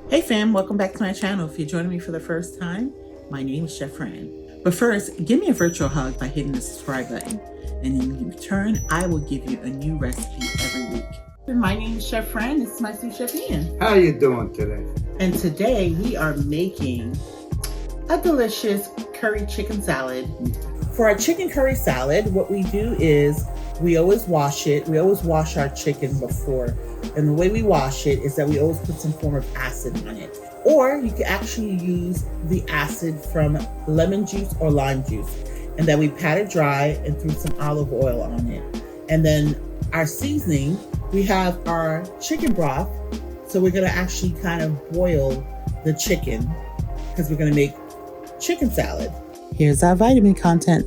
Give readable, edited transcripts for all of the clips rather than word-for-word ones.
Hey fam, welcome back to my channel. If you're joining me for the first time, my name is Chef Fran. But first, give me a virtual hug by hitting the subscribe button. And in return, I will give you a new recipe every week. And my name is Chef Fran. This is my sous chef Ian. How you doing today? And today we are making a delicious curry chicken salad. For our chicken curry salad, what we do is we always wash it. We always wash our chicken before. And the way we wash it is that we always put some form of acid on it. Or you can actually use the acid from lemon juice or lime juice. And then we pat it dry and threw some olive oil on it. And then our seasoning, we have our chicken broth. So we're gonna actually kind of boil the chicken because we're gonna make chicken salad. Here's our vitamin content.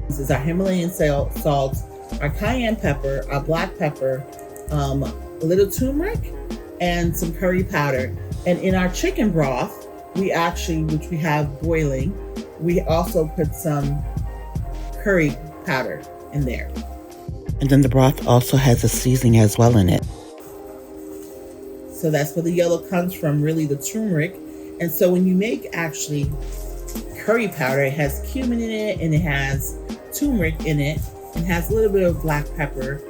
This is our Himalayan salt, our cayenne pepper, our black pepper, a little turmeric, and some curry powder. And in our chicken broth, we actually, which we have boiling, we also put some curry powder in there. And then the broth also has a seasoning as well in it. So that's where the yellow comes from, really the turmeric. And so when you make actually curry powder, it has cumin in it and it has turmeric in it and has a little bit of black pepper,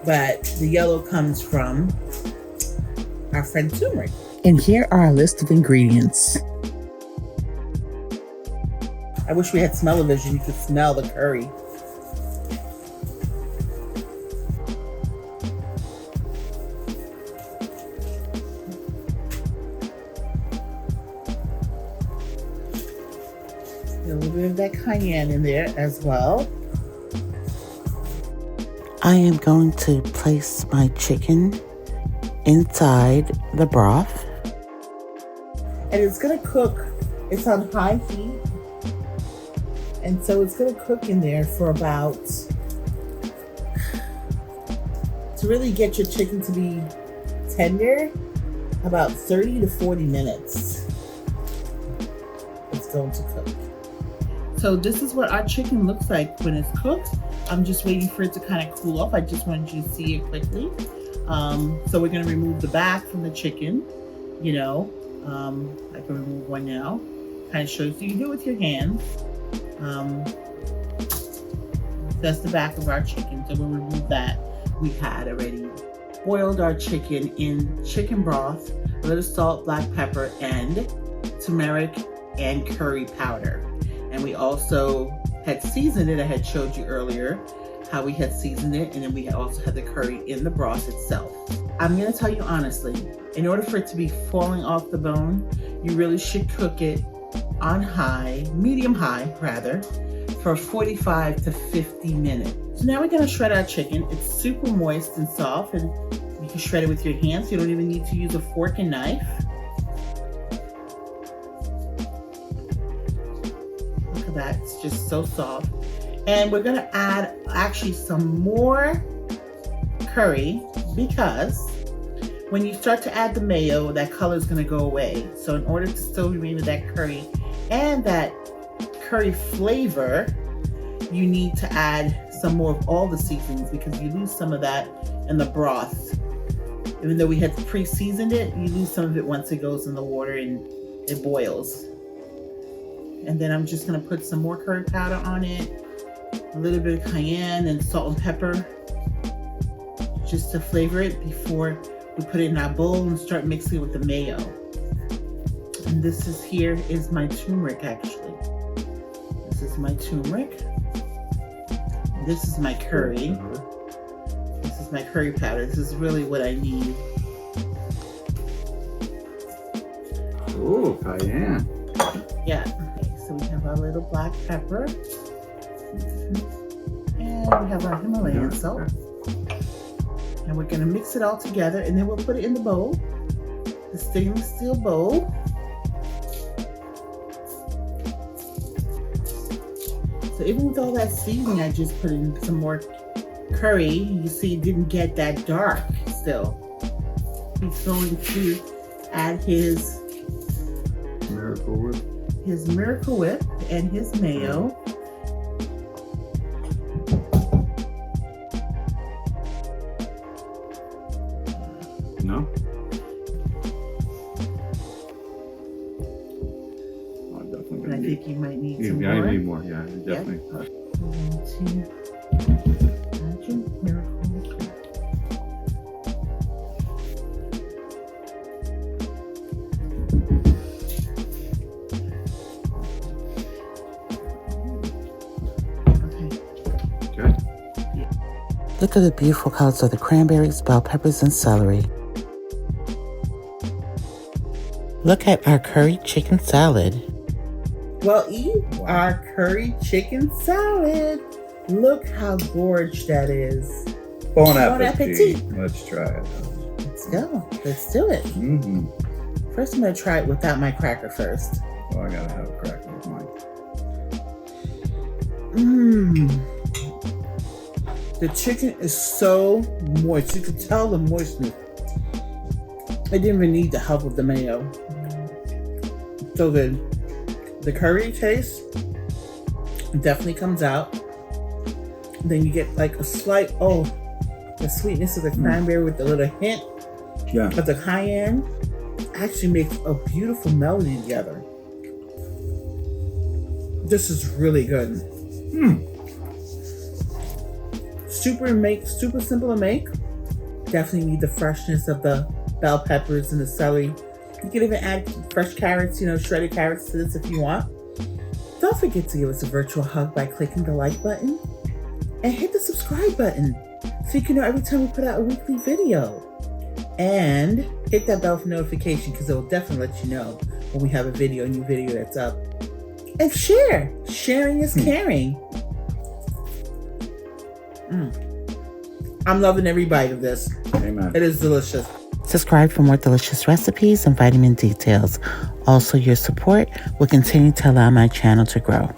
but the yellow comes from our friend turmeric. And here are our list of ingredients. I wish we had smell-o-vision. You could smell the curry. A little bit of that cayenne in there as well. I am going to place my chicken inside the broth. And it's going to cook. It's on high heat. And so it's going to cook in there for about, to really get your chicken to be tender, about 30 to 40 minutes. It's going to cook. So this is what our chicken looks like when it's cooked. I'm just waiting for it to kind of cool off. I just wanted you to see it quickly. So we're gonna remove the back from the chicken. You know, I can remove one now. Kind of show you, so you can do it with your hands. That's the back of our chicken. So we'll remove that. We had already boiled our chicken in chicken broth, a little salt, black pepper, and turmeric and curry powder. And we also had seasoned it. I had showed you earlier how we had seasoned it, and then we also had the curry in the broth itself. I'm gonna tell you honestly, in order for it to be falling off the bone, you really should cook it on high, medium high rather, for 45 to 50 minutes. So now we're gonna shred our chicken. It's super moist and soft, and you can shred it with your hands. You don't even need to use a fork and knife. That's just so soft. And we're gonna add actually some more curry, because when you start to add the mayo, that color is gonna go away. So in order to still remain with that curry and that curry flavor, you need to add some more of all the seasonings, because you lose some of that in the broth. Even though we had pre-seasoned it, you lose some of it once it goes in the water and it boils. And then I'm just gonna put some more curry powder on it, a little bit of cayenne and salt and pepper, just to flavor it before we put it in our bowl and start mixing it with the mayo. And this is here is my turmeric actually. This is my turmeric. This is my curry. This is my curry powder. This is really what I need. Oh, cayenne. Yeah. So we have our little black pepper, and we have our Himalayan salt, and we're gonna mix it all together, and then we'll put it in the bowl, the stainless steel bowl. So even with all that seasoning, I just put in some more curry. You see, it didn't get that dark still. He's going to add his Miracle Whip. His Miracle Whip and his mayo. No? Oh, I'm definitely And gonna I need. think you might need some Yeah, more. I need more. Yeah, definitely. Add your miracle. Good. Look at the beautiful colors of the cranberries, bell peppers, and celery. Look at our curry chicken salad. Well, eat our curry chicken salad. Look how gorgeous that is. Bon Bon appetit. appetit. Let's try it. Let's go. Let's do it. Mm-hmm. First, I'm going to try it without my cracker first. Oh, I gotta have a cracker with mine. Mmm. The chicken is so moist. You can tell the moistness. I didn't even need the help of the mayo. So the curry taste definitely comes out. Then you get like a slight, the sweetness of the cranberry with a little hint of the cayenne. Actually makes a beautiful melody together. This is really good. Super simple to make. Definitely need the freshness of the bell peppers and the celery. You can even add fresh carrots, shredded carrots to this if you want. Don't forget to give us a virtual hug by clicking the like button and hit the subscribe button so you can know every time we put out a weekly video. And hit that bell for notification because it will definitely let you know when we have a new video that's up. And share. Sharing is caring. I'm loving every bite of this. Amen. It is delicious. Subscribe for more delicious recipes and vitamin details. Also, your support will continue to allow my channel to grow.